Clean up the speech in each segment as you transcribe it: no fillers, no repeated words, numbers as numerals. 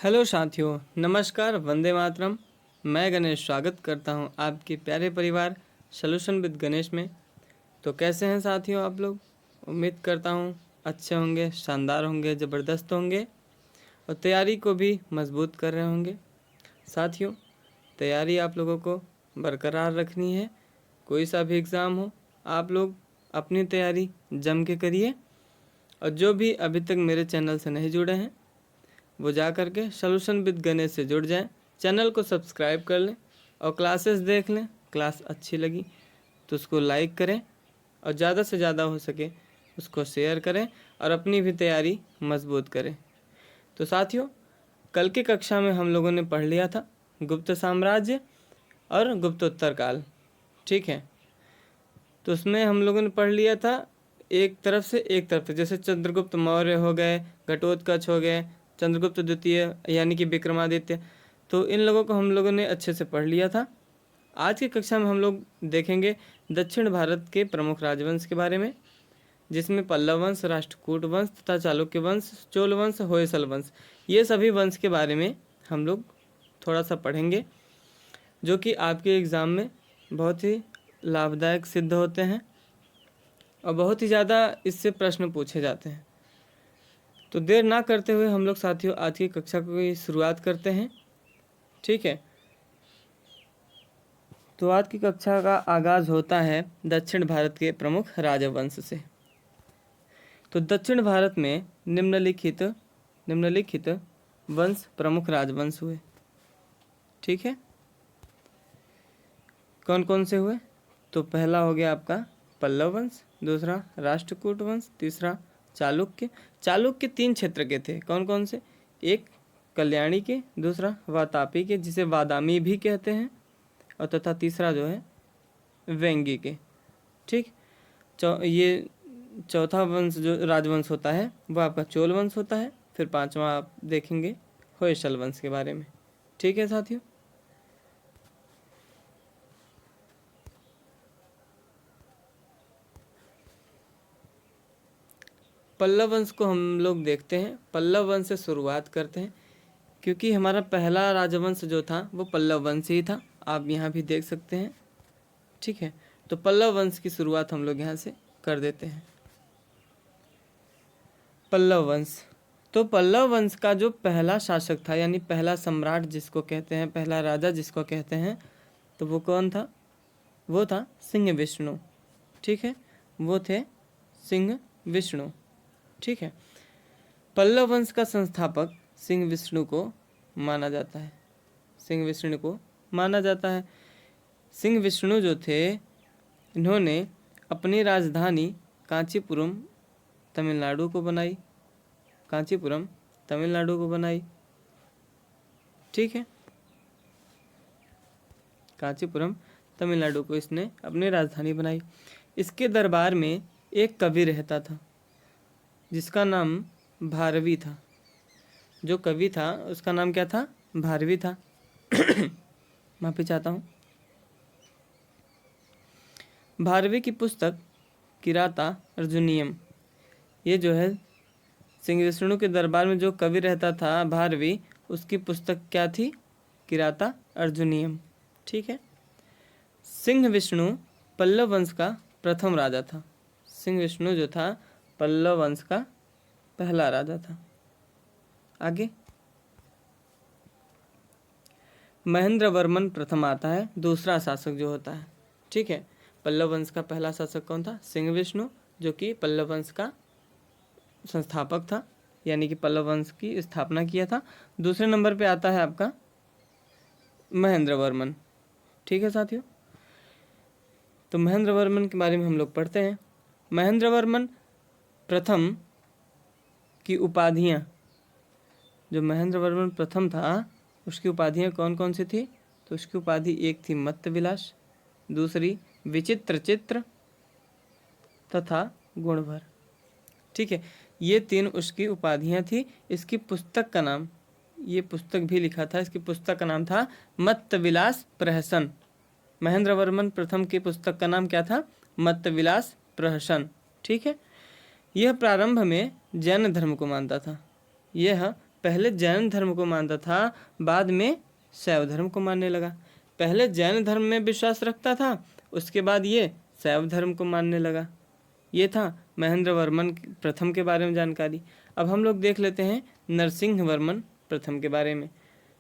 Hello साथियों, नमस्कार, वंदे मातरम। मैं गणेश स्वागत करता हूं आपके प्यारे परिवार सॉल्यूशन विद गणेश में। तो कैसे हैं साथियों आप लोग? उम्मीद करता हूं अच्छे होंगे, शानदार होंगे, ज़बरदस्त होंगे और तैयारी को भी मजबूत कर रहे होंगे। साथियों, तैयारी आप लोगों को बरकरार रखनी है। कोई सा भी एग्ज़ाम हो, आप लोग अपनी तैयारी जम के करिए। और जो भी अभी तक मेरे चैनल से नहीं जुड़े हैं वो जा कर के सॉल्यूशन विद गणेश से जुड़ जाएं, चैनल को सब्सक्राइब कर लें और क्लासेस देख लें। क्लास अच्छी लगी तो उसको लाइक करें और ज़्यादा से ज़्यादा हो सके उसको शेयर करें और अपनी भी तैयारी मजबूत करें। तो साथियों, कल की कक्षा में हम लोगों ने पढ़ लिया था गुप्त साम्राज्य और गुप्तोत्तर काल। ठीक है, तो उसमें हम लोगों ने पढ़ लिया था एक तरफ से एक तरफ तक, जैसे चंद्रगुप्त मौर्य हो गए, घटोत्कच हो गए, चंद्रगुप्त द्वितीय यानी कि विक्रमादित्य। तो इन लोगों को हम लोगों ने अच्छे से पढ़ लिया था। आज की कक्षा में हम लोग देखेंगे दक्षिण भारत के प्रमुख राजवंश के बारे में, जिसमें पल्लव वंश, राष्ट्रकूट वंश तथा चालुक्य वंश, चोल वंश, होयसल वंश, ये सभी वंश के बारे में हम लोग थोड़ा सा पढ़ेंगे, जो कि आपके एग्ज़ाम में बहुत ही लाभदायक सिद्ध होते हैं और बहुत ही ज़्यादा इससे प्रश्न पूछे जाते हैं। तो देर ना करते हुए हम लोग साथियों आज की कक्षा की शुरुआत करते हैं। ठीक है, तो आज की कक्षा का आगाज़ होता है दक्षिण भारत के प्रमुख राजवंश से। तो दक्षिण भारत में निम्नलिखित वंश प्रमुख राजवंश हुए। ठीक है, कौन कौन से हुए? तो पहला हो गया आपका पल्लव वंश, दूसरा राष्ट्रकूट वंश, तीसरा चालुक्य 3 क्षेत्र के थे। कौन कौन से? एक कल्याणी के, दूसरा वातापी के जिसे वादामी भी कहते हैं, और तथा तीसरा जो है वेंगी के। ठीक, ये चौथा वंश जो राजवंश होता है वो आपका चोल वंश होता है। फिर पांचवा आप देखेंगे होयसल वंश के बारे में। ठीक है साथियों, पल्लव वंश को हम लोग देखते हैं। पल्लव वंश से शुरुआत करते हैं क्योंकि हमारा पहला राजवंश जो था वो पल्लव वंश ही था। आप यहाँ भी देख सकते हैं। ठीक है, तो पल्लव वंश की शुरुआत हम लोग यहाँ से कर देते हैं। पल्लव वंश, तो पल्लव वंश का जो पहला शासक था यानी पहला सम्राट जिसको कहते हैं, पहला राजा जिसको कहते हैं, तो वो कौन था? वो था सिंह विष्णु। ठीक है, वो थे सिंह विष्णु। ठीक है, पल्लव वंश का संस्थापक सिंह विष्णु को माना जाता है। सिंह विष्णु को माना जाता है। सिंह विष्णु जो थे, इन्होंने अपनी राजधानी कांचीपुरम तमिलनाडु को बनाई। कांचीपुरम तमिलनाडु को बनाई। ठीक है, कांचीपुरम तमिलनाडु को इसने अपनी राजधानी बनाई। इसके दरबार में एक कवि रहता था जिसका नाम भारवी था। जो कवि था उसका नाम क्या था? भारवी था। माफी चाहता हूँ। भारवी की पुस्तक किराता अर्जुनियम, ये जो है सिंह विष्णु के दरबार में जो कवि रहता था भारवी, उसकी पुस्तक क्या थी? किराता अर्जुनियम। ठीक है, सिंह विष्णु पल्लव वंश का प्रथम राजा था। सिंह विष्णु जो था पल्लव वंश का पहला राजा था। आगे महेंद्र वर्मन प्रथम आता है, दूसरा शासक जो होता है। ठीक है, पल्लव वंश का पहला शासक कौन था? सिंह विष्णु, जो कि पल्लव वंश का संस्थापक था, यानी कि पल्लव वंश की स्थापना किया था। दूसरे नंबर पे आता है आपका महेंद्र वर्मन। ठीक है साथियों, तो महेंद्र वर्मन के बारे में हम लोग पढ़ते हैं। महेंद्र वर्मन प्रथम की उपाधियाँ, जो महेंद्र वर्मन प्रथम था उसकी उपाधियाँ कौन कौन सी थी? तो उसकी उपाधि एक थी मत्त विलास, दूसरी विचित्र चित्र तथा गुणभर। ठीक है, ये 3 उसकी उपाधियाँ थी। इसकी पुस्तक का नाम, ये पुस्तक भी लिखा था, इसकी पुस्तक का नाम था मत्त विलास प्रहसन। महेंद्र वर्मन प्रथम की पुस्तक का नाम क्या था? मत्त विलास प्रहसन। ठीक है, यह प्रारंभ में जैन धर्म को मानता था। यह पहले जैन धर्म को मानता था, बाद में शैव धर्म को मानने लगा। पहले जैन धर्म में विश्वास रखता था, उसके बाद ये शैव धर्म को मानने लगा। ये था महेंद्र वर्मन प्रथम के बारे में जानकारी। अब हम लोग देख लेते हैं नरसिंह वर्मन प्रथम के बारे में।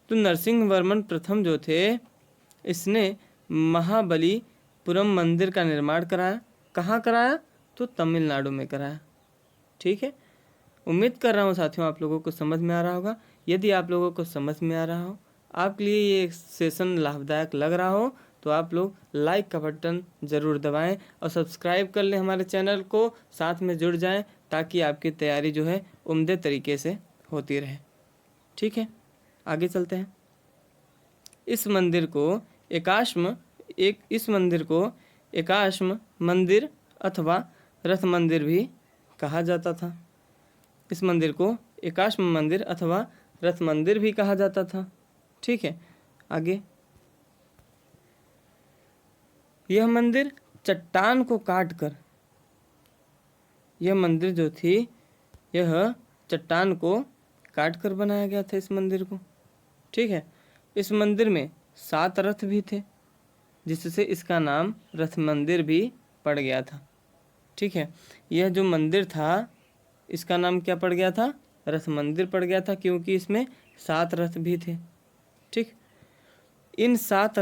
तो नरसिंह वर्मन प्रथम जो थे, इसने महाबलीपुरम मंदिर का निर्माण कराया। कहाँ कराया? तो तमिलनाडु में कराया। ठीक है, उम्मीद कर रहा हूँ साथियों आप लोगों को समझ में आ रहा होगा। यदि आप लोगों को समझ में आ रहा हो, आपके लिए ये सेशन लाभदायक लग रहा हो, तो आप लोग लाइक का बटन ज़रूर दबाएं और सब्सक्राइब कर लें हमारे चैनल को, साथ में जुड़ जाएं, ताकि आपकी तैयारी जो है उम्दे तरीके से होती रहे। ठीक है, आगे चलते हैं। इस मंदिर को एकाश्म मंदिर अथवा रथ मंदिर भी कहा जाता था। इस मंदिर को एकाश्म मंदिर अथवा रथ मंदिर भी कहा जाता था। ठीक है, आगे। यह मंदिर चट्टान को काटकर, यह मंदिर जो थी, यह चट्टान को काटकर बनाया गया था इस मंदिर को। ठीक है, इस मंदिर में 7 रथ भी थे, जिससे इसका नाम रथ मंदिर भी पड़ गया था। ठीक है, यह जो मंदिर था, इसका नाम क्या पड़ गया था? रथ मंदिर पड़ गया था, क्योंकि इसमें 7 रथ भी थे। ठीक, इन 7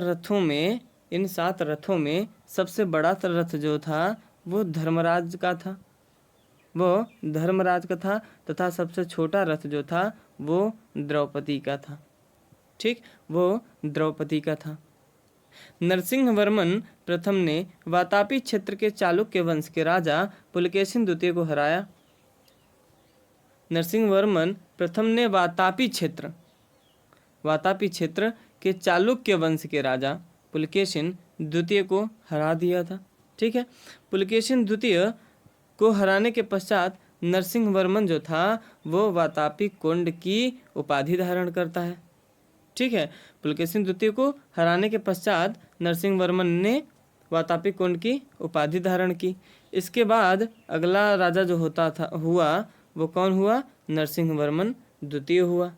रथों में सबसे बड़ा रथ जो था वो धर्मराज का था, तथा सबसे छोटा रथ जो था वो द्रौपदी का था। ठीक, वो द्रौपदी का था। नरसिंह वर्मन प्रथम ने वातापी क्षेत्र के चालुक्य वंश के राजा पुलकेशिन द्वितीय को हराया। नरसिंह वर्मन प्रथम ने वातापी क्षेत्र के चालुक्य वंश के राजा पुलकेशिन द्वितीय को हरा दिया था। ठीक है, पुलकेशिन द्वितीय को हराने के पश्चात नरसिंह वर्मन जो था वो वातापी कुंड की उपाधि धारण करता है। ठीक है, पुलकेशिन द्वितीय को हराने के पश्चात नरसिंह वर्मन ने वातापी कुंड की उपाधि धारण की। इसके बाद अगला राजा जो हुआ वो कौन हुआ? नरसिंह वर्मन द्वितीय हुआ।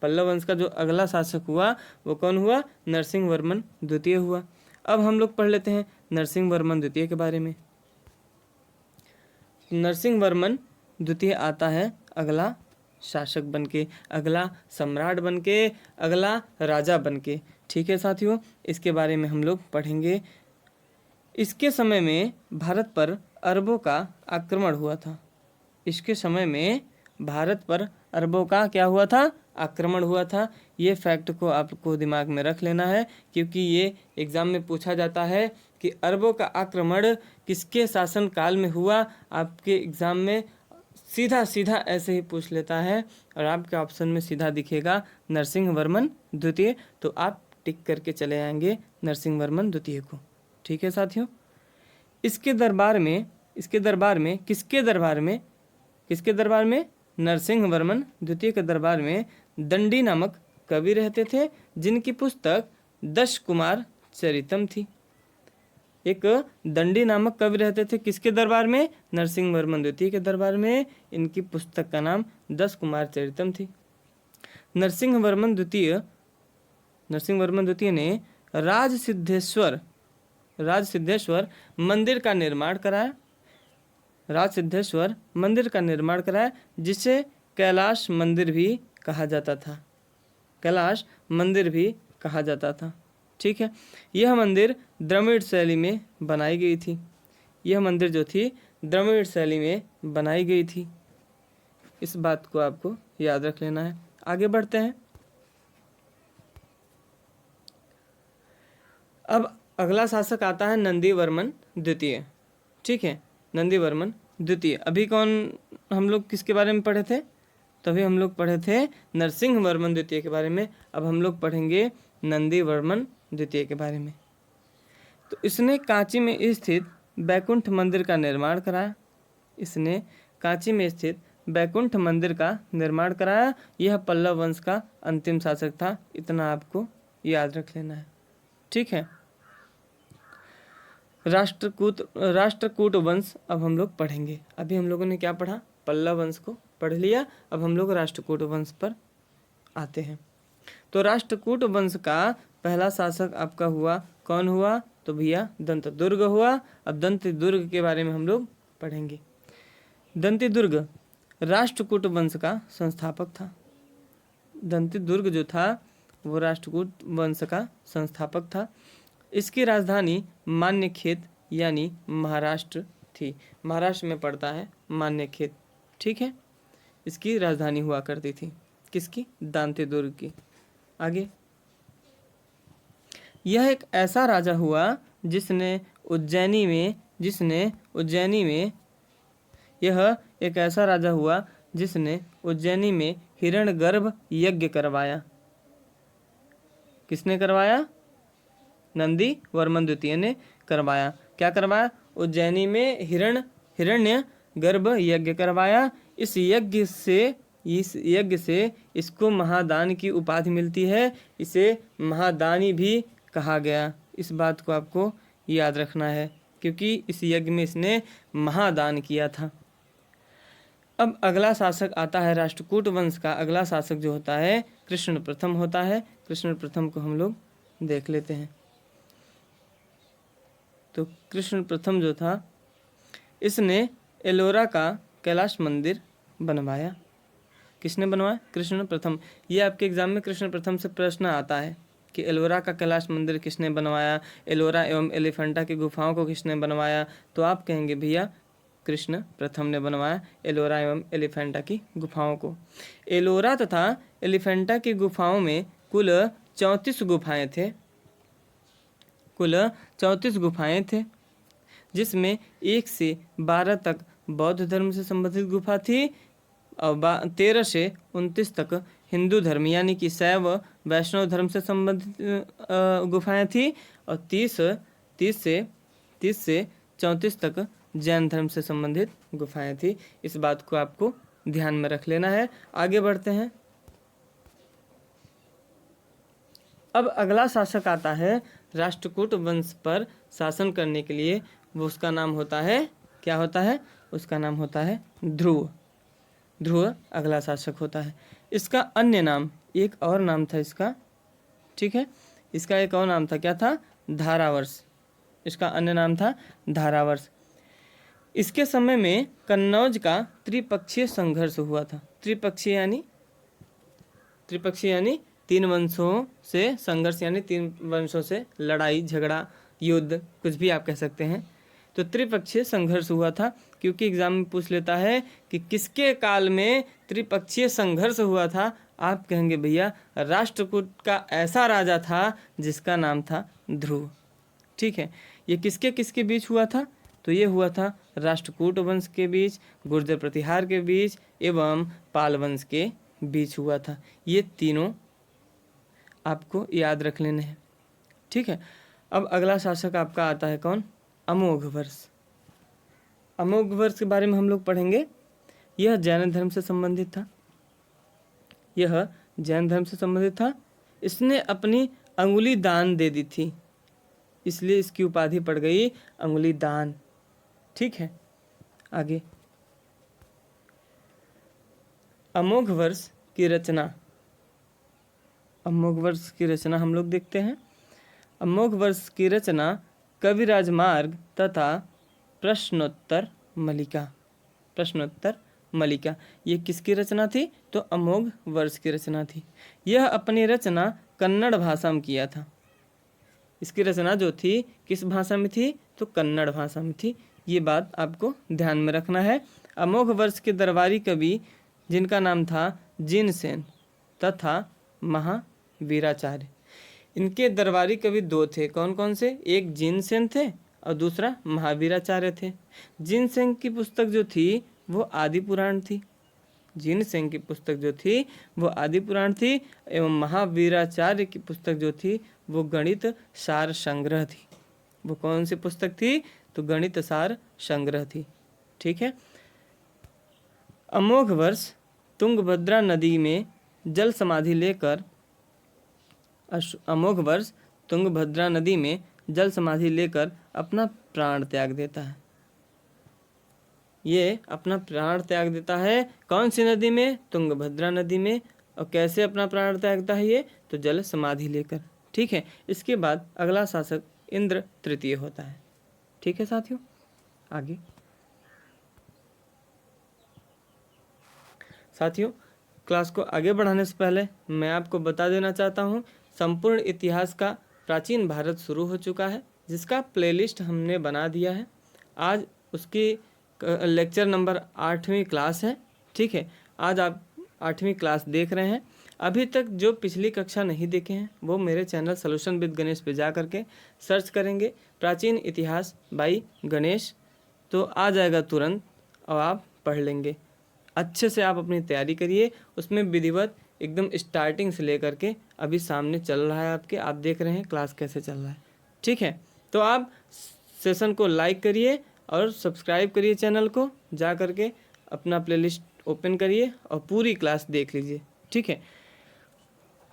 पल्लव वंश का जो अगला शासक हुआ वो कौन हुआ? नरसिंह वर्मन द्वितीय हुआ। अब हम लोग पढ़ लेते हैं नरसिंह वर्मन द्वितीय के बारे में। नरसिंह वर्मन द्वितीय आता है अगला शासक बनके, अगला सम्राट बनके, अगला राजा बनके। ठीक है साथियों, इसके बारे में हम लोग पढ़ेंगे। इसके समय में भारत पर अरबों का आक्रमण हुआ था। इसके समय में भारत पर अरबों का क्या हुआ था? आक्रमण हुआ था। ये फैक्ट को आपको दिमाग में रख लेना है, क्योंकि ये एग्जाम में पूछा जाता है कि अरबों का आक्रमण किसके शासन काल में हुआ। आपके एग्जाम में सीधा ऐसे ही पूछ लेता है, और आपके ऑप्शन में सीधा दिखेगा नरसिंह वर्मन द्वितीय, तो आप टिक करके चले आएंगे नरसिंह वर्मन द्वितीय को। ठीक है साथियों, किसके दरबार में? नरसिंह वर्मन द्वितीय के दरबार में दंडी नामक कवि रहते थे, जिनकी पुस्तक 10 कुमार चरितम थी। एक दंडी नामक कवि रहते थे, किसके दरबार में? नरसिंह वर्मन द्वितीय के दरबार में। इनकी पुस्तक का नाम 10 कुमार चरितम थी। नरसिंह वर्मन द्वितीय ने राज सिद्धेश्वर मंदिर का निर्माण कराया, जिसे कैलाश मंदिर भी कहा जाता था। ठीक है, यह मंदिर द्रविड़ शैली में बनाई गई थी। यह मंदिर जो थी द्रविड़ शैली में बनाई गई थी। इस बात को आपको याद रख लेना है। आगे बढ़ते हैं। अब अगला शासक आता है नंदी वर्मन द्वितीय। ठीक है, नंदी वर्मन द्वितीय। अभी हम लोग किसके बारे में पढ़े थे? तभी हम लोग पढ़े थे नरसिंह वर्मन द्वितीय के बारे में। अब हम लोग पढ़ेंगे नंदी वर्मन द्वितीय के बारे में। तो इसने कांची में स्थित बैकुंठ मंदिर का निर्माण कराया। यह पल्लव वंश का अंतिम शासक था। इतना आपको याद रख लेना है। ठीक है, राष्ट्रकूट वंश अब हम लोग पढ़ेंगे। अभी हम लोगों ने क्या पढ़ा? पल्लव वंश को पढ़ लिया। अब हम लोग राष्ट्रकूट वंश पर आते हैं। तो राष्ट्रकूट वंश का पहला शासक आपका हुआ, कौन हुआ? तो भैया दंतदुर्ग हुआ। अब दंतदुर्ग के बारे में हम लोग पढ़ेंगे। दंतदुर्ग राष्ट्रकूट वंश का संस्थापक था। दंतदुर्ग जो था वो राष्ट्रकूट वंश का संस्थापक था। इसकी राजधानी मान्यखेत यानी महाराष्ट्र थी। महाराष्ट्र में पड़ता है मान्यखेत, ठीक है। इसकी राजधानी हुआ करती थी, किसकी? दंतदुर्ग की। आगे, यह एक ऐसा राजा हुआ जिसने उज्जैनी में यह एक ऐसा राजा हुआ जिसने उज्जैनी में हिरण्यगर्भ यज्ञ करवाया। किसने करवाया? नंदी वर्मन द्वितीय ने करवाया। क्या करवाया? उज्जैनी में हिरण्य गर्भ यज्ञ करवाया। इस यज्ञ से इसको महादान की उपाधि मिलती है। इसे महादानी भी कहा गया। इस बात को आपको याद रखना है, क्योंकि इस यज्ञ में इसने महादान किया था। अब अगला शासक आता है राष्ट्रकूट वंश का। अगला शासक जो होता है कृष्ण प्रथम होता है। कृष्ण प्रथम को हम लोग देख लेते हैं। तो कृष्ण प्रथम जो था, इसने एलोरा का कैलाश मंदिर बनवाया। किसने बनवाया? कृष्ण प्रथम। ये आपके एग्जाम में कृष्ण प्रथम से प्रश्न आता है कि एलोरा का कैलाश मंदिर किसने बनवाया, एलोरा एवं एलिफेंटा की गुफाओं को किसने बनवाया? तो आप कहेंगे भैया कृष्ण प्रथम ने बनवाया एलोरा एवं एलिफेंटा की गुफाओं को। एलोरा तथा एलिफेंटा की गुफाओं में कुल 34 गुफाएं थे। कुल 34 गुफाएं थे, जिसमें 1 से 12 तक बौद्ध धर्म से संबंधित गुफा थी और 13 से 29 तक हिंदू धर्म यानी कि शैव वैष्णव धर्म से संबंधित गुफाएं थी और 30 से 34 तक जैन धर्म से संबंधित गुफाएं थी। इस बात को आपको ध्यान में रख लेना है। आगे बढ़ते हैं। अब अगला शासक आता है राष्ट्रकूट वंश पर शासन करने के लिए। वो उसका नाम होता है, क्या होता है? उसका नाम होता है ध्रुव। ध्रुव अगला शासक होता है। इसका अन्य नाम, एक और नाम था इसका, ठीक है। इसका एक और नाम था, क्या था? धारावर्ष। इसका अन्य नाम था धारावर्ष। इसके समय में कन्नौज का त्रिपक्षीय संघर्ष हुआ था। त्रिपक्षीय यानी 3 वंशों से संघर्ष, यानी 3 वंशों से लड़ाई झगड़ा युद्ध कुछ भी आप कह सकते हैं। तो त्रिपक्षीय संघर्ष हुआ था, क्योंकि एग्जाम में पूछ लेता है कि किसके काल में त्रिपक्षीय संघर्ष हुआ था। आप कहेंगे भैया राष्ट्रकूट का ऐसा राजा था जिसका नाम था ध्रुव, ठीक है। ये किसके बीच हुआ था? तो ये हुआ था राष्ट्रकूट वंश के बीच, गुर्जर प्रतिहार के बीच एवं पाल वंश के बीच हुआ था। ये तीनों आपको याद रख लेने हैं, ठीक है। अब अगला शासक आपका आता है कौन? अमोघवर्ष। अमोघवर्ष के बारे में हम लोग पढ़ेंगे। यह जैन धर्म से संबंधित था। इसने अपनी अंगुली दान दे दी थी, इसलिए इसकी उपाधि पड़ गई अंगुली दान, ठीक है। आगे, अमोघवर्ष की रचना हम लोग देखते हैं। अमोघवर्ष की रचना कविराज मार्ग तथा प्रश्नोत्तर मलिका, ये किसकी रचना थी? तो अमोघवर्ष की रचना थी। यह अपनी रचना कन्नड़ भाषा में किया था। इसकी रचना जो थी किस भाषा में थी? तो कन्नड़ भाषा में थी। ये बात आपको ध्यान में रखना है। अमोघवर्ष के दरबारी कवि जिनका नाम था जिनसेन तथा महावीराचार्य। इनके दरबारी कवि 2 थे। कौन कौन से? एक जिनसेन थे और दूसरा महावीराचार्य थे। जिनसेन की पुस्तक जो थी वो आदि पुराण थी। जिनसेन की पुस्तक जो थी वो आदि पुराण थी एवं महावीराचार्य की पुस्तक जो थी वो गणित सार संग्रह थी। वो कौन सी पुस्तक थी? तो गणित सार संग्रह थी, ठीक है। अमोघवर्ष तुंगभद्रा नदी में जल समाधि लेकर अपना प्राण त्याग देता है। ये अपना प्राण त्याग देता है कौन सी नदी में? तुंगभद्रा नदी में। और कैसे अपना प्राण त्यागता है ये, तो जल समाधि लेकर। ठीक है, इसके बाद अगला शासक इंद्र तृतीय होता है। ठीक है साथियों, आगे साथियों क्लास को आगे बढ़ाने से पहले मैं आपको बता देना चाहता हूँ, संपूर्ण इतिहास का प्राचीन भारत शुरू हो चुका है, जिसका प्लेलिस्ट हमने बना दिया है। आज उसकी लेक्चर नंबर 8वीं क्लास है। ठीक है, आज आप 8वीं क्लास देख रहे हैं। अभी तक जो पिछली कक्षा नहीं देखे हैं वो मेरे चैनल सॉल्यूशन विद गणेश पे जा करके सर्च करेंगे प्राचीन इतिहास बाई गणेश, तो आ जाएगा तुरंत और आप पढ़ लेंगे। अच्छे से आप अपनी तैयारी करिए, उसमें विधिवत एकदम स्टार्टिंग से लेकर के अभी सामने चल रहा है आपके, आप देख रहे हैं क्लास कैसे चल रहा है। ठीक है, तो आप सेशन को लाइक करिए और सब्सक्राइब करिए चैनल को, जा करके अपना प्लेलिस्ट ओपन करिए और पूरी क्लास देख लीजिए। ठीक है,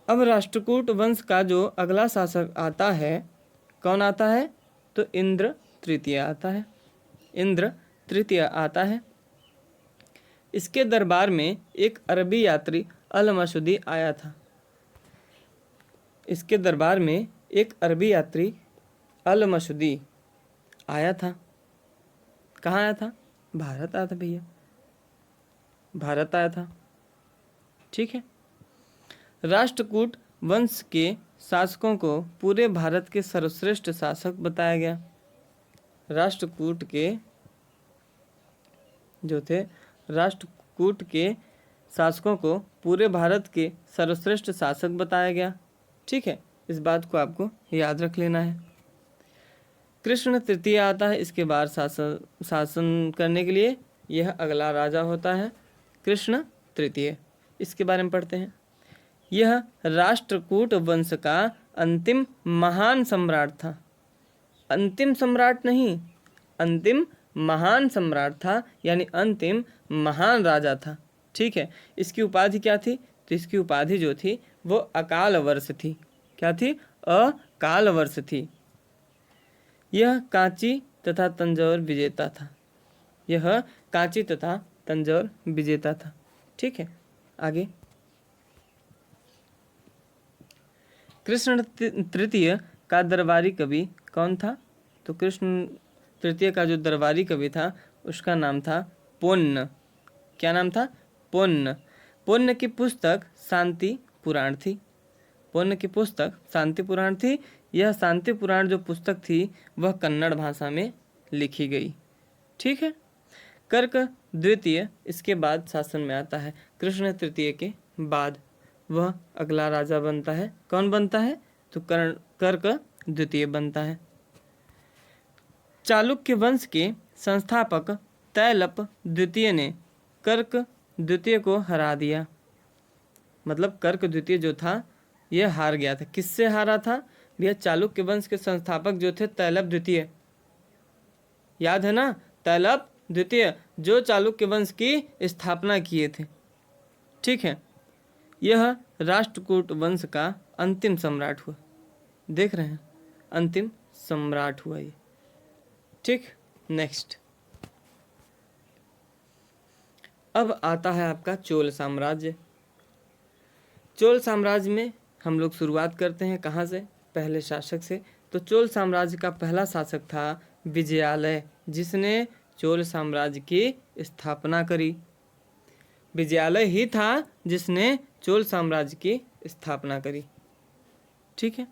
अब राष्ट्रकूट वंश का जो अगला शासक आता है, कौन आता है, तो इंद्र तृतीय आता है। इंद्र तृतीय आता है। इसके दरबार में एक अरबी यात्री अल मसूदी आया था। इसके दरबार में एक अरबी यात्री अल मसूदी आया था। कहाँ आया था, भारत आया था भैया, भारत आया था। ठीक है, राष्ट्रकूट वंश के शासकों को पूरे भारत के सर्वश्रेष्ठ शासक बताया गया। राष्ट्रकूट के जो थे, राष्ट्रकूट के शासकों को पूरे भारत के सर्वश्रेष्ठ शासक बताया गया। ठीक है, इस बात को आपको याद रख लेना है। कृष्ण तृतीय आता है इसके बाद शासन करने के लिए, यह अगला राजा होता है कृष्ण तृतीय। इसके बारे में पढ़ते हैं। यह राष्ट्रकूट वंश का अंतिम महान सम्राट था। अंतिम सम्राट नहीं, अंतिम महान सम्राट था, यानी अंतिम महान राजा था। ठीक है, इसकी उपाधि क्या थी, तो इसकी उपाधि जो थी वो अकाल वर्ष थी। क्या थी, अकाल वर्ष थी। यह कांची तथा तंजौर विजेता था। यह कांची तथा तंजौर विजेता था। ठीक है, आगे कृष्ण तृतीय का दरबारी कवि कौन था, तो कृष्ण तृतीय का जो दरबारी कवि था उसका नाम था पोन्न। क्या नाम था, पोन्न। पोन्न की पुस्तक शांति पुराण थी। पोन्न की पुस्तक शांति पुराण थी। यह शांति पुराण जो पुस्तक थी वह कन्नड़ भाषा में लिखी गई। ठीक है, कर्क द्वितीय इसके बाद शासन में आता है। कृष्ण तृतीय के बाद वह अगला राजा बनता है। कौन बनता है, तो कर्क द्वितीय बनता है। चालुक्य वंश के संस्थापक तैलप द्वितीय ने कर्क द्वितीय को हरा दिया। मतलब कर्क द्वितीय जो था यह हार गया था। किससे हारा था भैया, चालुक्य वंश के संस्थापक जो थे तैलप द्वितीय, याद है ना, तैलप द्वितीय जो चालुक्य वंश की स्थापना किए थे। ठीक है, यह राष्ट्रकूट वंश का अंतिम सम्राट हुआ। देख रहे हैं, अंतिम सम्राट हुआ ये। ठीक, नेक्स्ट अब आता है आपका चोल साम्राज्य। चोल साम्राज्य में हम लोग शुरुआत करते हैं कहाँ से, पहले शासक से। तो चोल साम्राज्य का पहला शासक था विजयालय, जिसने चोल साम्राज्य की स्थापना करी। विजयालय ही था जिसने चोल साम्राज्य की स्थापना करी। ठीक है,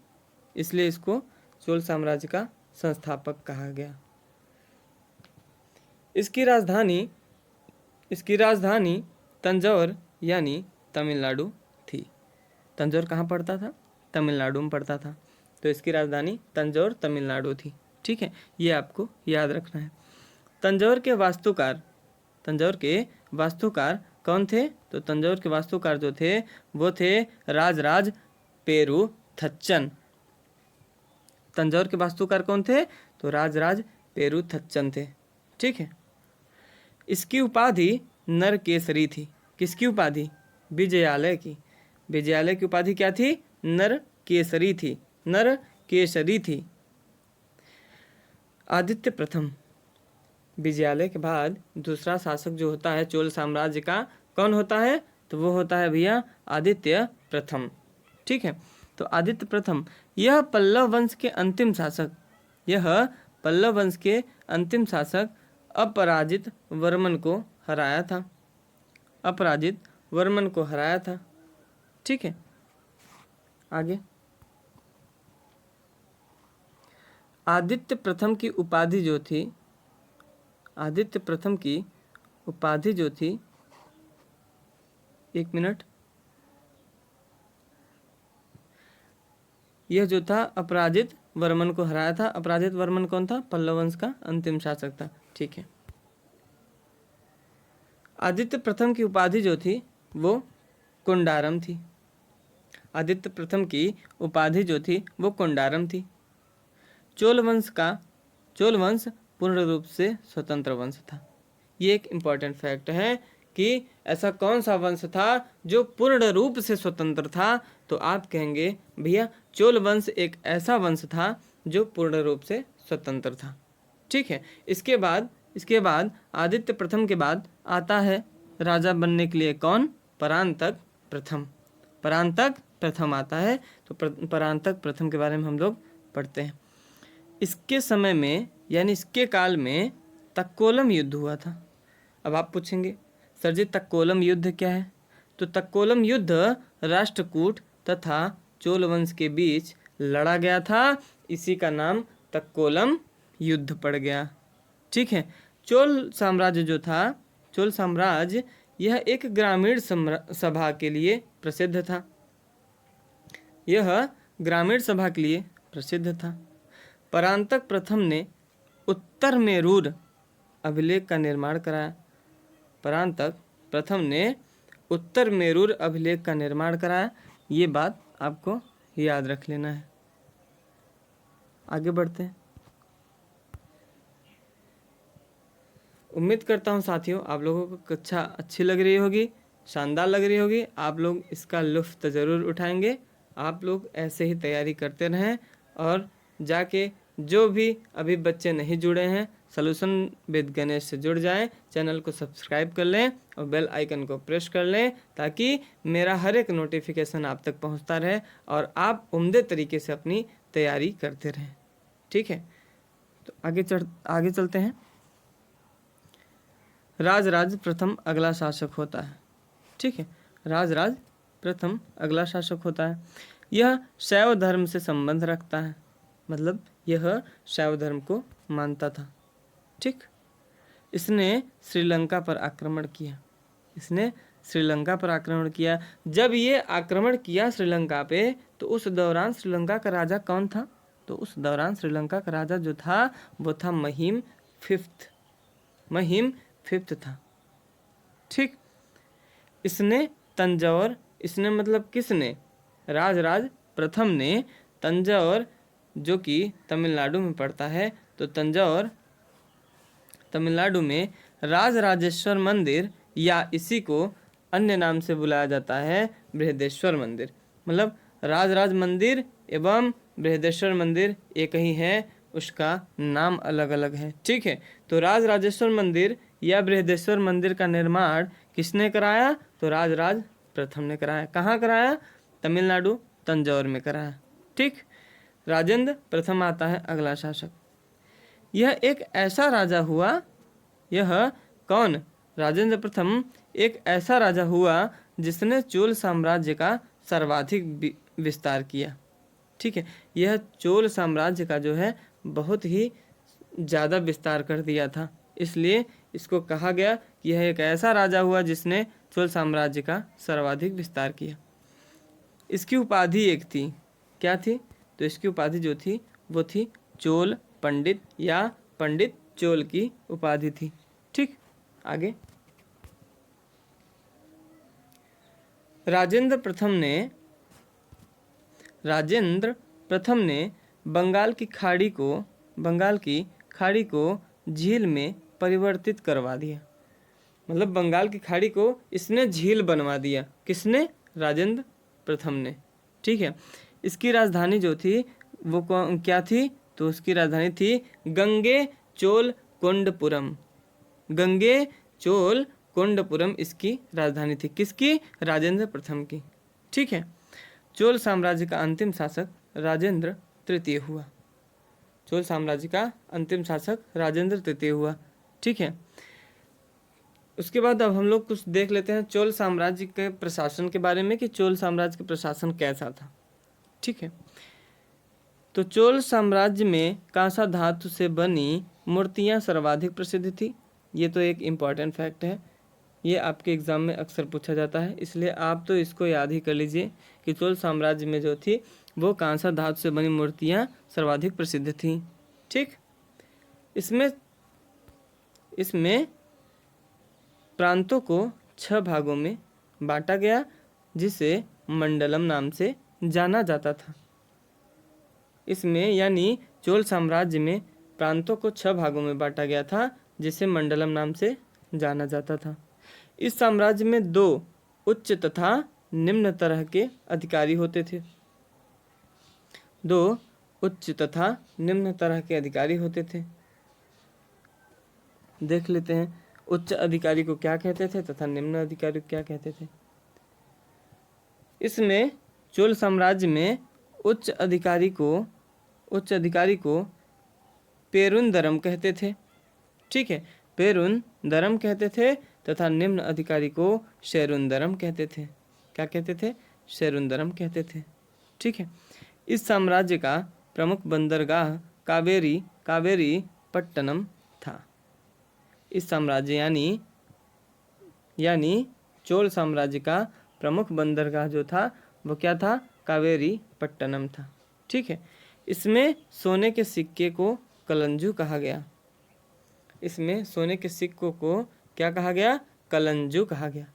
इसलिए इसको चोल साम्राज्य का संस्थापक कहा गया। इसकी राजधानी तंजौर यानी तमिलनाडु थी। तंजौर कहाँ पड़ता था, तमिलनाडु में पड़ता था। तो इसकी राजधानी तंजौर तमिलनाडु थी। ठीक है, ये आपको याद रखना है। तंजौर के वास्तुकार कौन थे, तो तंजौर के वास्तुकार जो थे वो थे राजराज पेरुथच्चन। तंजौर के वास्तुकार कौन थे, तो राजराज पेरुथच्चन थे। ठीक है, इसकी उपाधि नरकेसरी थी। किसकी उपाधि, विजयालय की। विजयालय की उपाधि क्या थी, नरकेसरी थी। नरकेसरी थी। आदित्य प्रथम, विजयालय के बाद दूसरा शासक जो होता है चोल साम्राज्य का, कौन होता है, तो वो होता है भैया आदित्य प्रथम। ठीक है, तो आदित्य प्रथम यह पल्लव वंश के अंतिम शासक, यह पल्लव वंश के अंतिम शासक अपराजित वर्मन को हराया था, अपराजित वर्मन को हराया था। ठीक है, आगे आदित्य प्रथम की उपाधि जो थी, आदित्य प्रथम की उपाधि जो थी, एक मिनट, यह जो था अपराजित वर्मन को हराया था। अपराजित वर्मन कौन था? पल्लव वंश का अंतिम शासक था। ठीक है, आदित्य प्रथम की उपाधि जो थी वो कुंडारम थी। आदित्य प्रथम की उपाधि जो थी वो कुंडारम थी। चोल वंश पूर्ण रूप से स्वतंत्र वंश था। ये एक इम्पॉर्टेंट फैक्ट है कि ऐसा कौन सा वंश था जो पूर्ण रूप से स्वतंत्र था, तो आप कहेंगे भैया चोल वंश एक ऐसा वंश था जो पूर्ण रूप से स्वतंत्र था। ठीक है, इसके बाद आदित्य प्रथम के बाद आता है राजा बनने के लिए कौन? परांतक प्रथम। परांतक प्रथम आता है, तो परांतक प्रथम के बारे में हम लोग पढ़ते हैं। इसके समय में यानी इसके काल में तक्कोलम युद्ध हुआ था। अब आप पूछेंगे सर जी तक्कोलम युद्ध क्या है? तो तक्कोलम युद्ध राष्ट्रकूट तथा चोल वंश के बीच लड़ा गया था, इसी का नाम तक्कोलम युद्ध पड़ गया। ठीक है, चोल साम्राज्य जो था, चोल साम्राज्य यह एक ग्रामीण सभा के लिए प्रसिद्ध था। यह ग्रामीण सभा के लिए प्रसिद्ध था। परांतक प्रथम ने उत्तर मेरूर अभिलेख का निर्माण कराया। परांतक प्रथम ने उत्तर मेरूर अभिलेख का निर्माण कराया। ये बात आपको याद रख लेना है। आगे बढ़ते हैं। उम्मीद करता हूँ साथियों आप लोगों को कक्षा अच्छी लग रही होगी, शानदार लग रही होगी। आप लोग इसका लुत्फ़ ज़रूर उठाएंगे। आप लोग ऐसे ही तैयारी करते रहें और जाके जो भी अभी बच्चे नहीं जुड़े हैं सॉल्यूशन विद गणेश से जुड़ जाएं, चैनल को सब्सक्राइब कर लें और बेल आइकन को प्रेस कर लें ताकि मेरा हर एक नोटिफिकेशन आप तक पहुंचता रहे और आप उम्दे तरीके से अपनी तैयारी करते रहें। ठीक है, तो आगे चलते हैं। राजराज प्रथम अगला शासक होता है। ठीक है, राजराज प्रथम अगला शासक होता है। यह शैव धर्म से संबंध रखता है, मतलब यह शैव धर्म को मानता था। ठीक, इसने श्रीलंका पर आक्रमण किया। इसने श्रीलंका पर आक्रमण किया। जब ये आक्रमण किया श्रीलंका पे, तो उस दौरान श्रीलंका का राजा कौन था? तो उस दौरान श्रीलंका का राजा जो था वो था महिम फिफ्थ था। ठीक, इसने तंजौर, इसने मतलब किसने? राजराज प्रथम ने तंजौर, जो कि तमिलनाडु में पड़ता है, तो तंजौर तमिलनाडु में राजराजेश्वर मंदिर या इसी को अन्य नाम से बुलाया जाता है बृहदेश्वर मंदिर, मतलब राजराज मंदिर एवं बृहदेश्वर मंदिर एक ही है, उसका नाम अलग अलग है। ठीक है, तो राजराजेश्वर मंदिर या बृहदेश्वर मंदिर का निर्माण किसने कराया? तो राजराज प्रथम ने कराया। कहाँ कराया? तमिलनाडु तंजौर में कराया। ठीक, राजेंद्र प्रथम आता है अगला शासक। यह एक ऐसा राजा हुआ, यह कौन? राजेंद्र प्रथम एक ऐसा राजा हुआ जिसने चोल साम्राज्य का सर्वाधिक विस्तार किया। ठीक है, यह चोल साम्राज्य का जो है बहुत ही ज़्यादा विस्तार कर दिया था, इसलिए इसको कहा गया कि यह एक ऐसा राजा हुआ जिसने चोल साम्राज्य का सर्वाधिक विस्तार किया। इसकी उपाधि एक थी, क्या थी? तो इसकी उपाधि जो थी वो थी चोल पंडित या पंडित चोल की उपाधि थी। ठीक, आगे राजेंद्र प्रथम ने बंगाल की खाड़ी को झील में परिवर्तित करवा दिया, मतलब बंगाल की खाड़ी को इसने झील बनवा दिया। किसने? राजेंद्र प्रथम ने। ठीक है, इसकी राजधानी जो थी वो क्या थी? तो उसकी राजधानी थी गंगे चोल कोंडपुरम। गंगे चोल कोंडपुरम इसकी राजधानी थी। किसकी? राजेंद्र प्रथम की। ठीक है। चोल साम्राज्य का अंतिम शासक राजेंद्र तृतीय हुआ। चोल साम्राज्य का अंतिम शासक राजेंद्र तृतीय हुआ। ठीक है। उसके बाद अब हम लोग कुछ देख लेते हैं चोल साम्राज्य के प्रशासन के बारे में कि चोल साम्राज्य का प्रशासन कैसा था। ठीक है। तो चोल साम्राज्य में कांसा धातु से बनी मूर्तियां सर्वाधिक प्रसिद्ध थी। ये तो एक इम्पॉर्टेंट फैक्ट है, ये आपके एग्जाम में अक्सर पूछा जाता है, इसलिए आप तो इसको याद ही कर लीजिए कि चोल साम्राज्य में जो थी वो कांसा धातु से बनी मूर्तियां सर्वाधिक प्रसिद्ध थी। ठीक। इसमें प्रांतों को 6 भागों में बांटा गया, जिसे मंडलम नाम से जाना जाता था। इसमें यानी चोल साम्राज्य में प्रांतों को 6 भागों में बांटा गया था, जिसे मंडलम नाम से जाना जाता था। इस साम्राज्य में 2 उच्च तथा निम्न तरह के अधिकारी होते थे। 2 उच्च तथा निम्न तरह के अधिकारी होते थे। देख लेते हैं उच्च अधिकारी को क्या कहते थे तथा निम्न अधिकारी को क्या कहते थे। इसमें चोल साम्राज्य में उच्च अधिकारी को पेरुंदरम कहते थे। ठीक है, पेरुंदरम कहते थे तथा निम्न अधिकारी को शेरुंदरम कहते थे। क्या कहते थे? शेरुंदरम कहते थे। ठीक है। इस साम्राज्य का प्रमुख बंदरगाह कावेरी पट्टनम था। इस साम्राज्य यानी चोल साम्राज्य का प्रमुख बंदरगाह जो था वो क्या था? कावेरी पट्टनम था। ठीक है। इसमें सोने के सिक्के को कलंजू कहा गया। इसमें सोने के सिक्कों को क्या कहा गया? कलंजू कहा गया।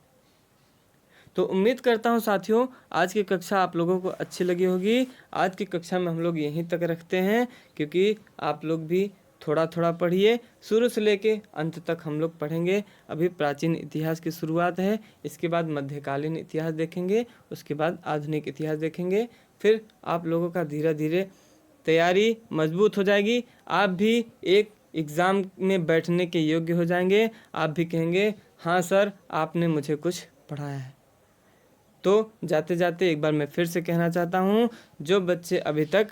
तो उम्मीद करता हूँ साथियों आज की कक्षा आप लोगों को अच्छी लगी होगी। आज की कक्षा में हम लोग यहीं तक रखते हैं, क्योंकि आप लोग भी थोड़ा थोड़ा पढ़िए, शुरू से लेके अंत तक हम लोग पढ़ेंगे। अभी प्राचीन इतिहास की शुरुआत है, इसके बाद मध्यकालीन इतिहास देखेंगे, उसके बाद आधुनिक इतिहास देखेंगे। फिर आप लोगों का धीरे धीरे तैयारी मजबूत हो जाएगी। आप भी एक एग्ज़ाम में बैठने के योग्य हो जाएंगे। आप भी कहेंगे हाँ सर आपने मुझे कुछ पढ़ाया है। तो जाते जाते एक बार मैं फिर से कहना चाहता हूँ, जो बच्चे अभी तक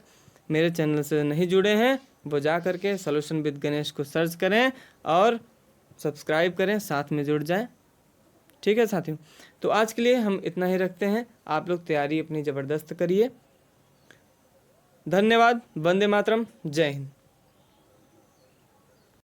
मेरे चैनल से नहीं जुड़े हैं वो जा करके सॉल्यूशन विद गणेश को सर्च करें और सब्सक्राइब करें, साथ में जुड़ जाएं। ठीक है साथियों, तो आज के लिए हम इतना ही रखते हैं। आप लोग तैयारी अपनी ज़बरदस्त करिए। धन्यवाद। वंदे मातरम। जय हिंद।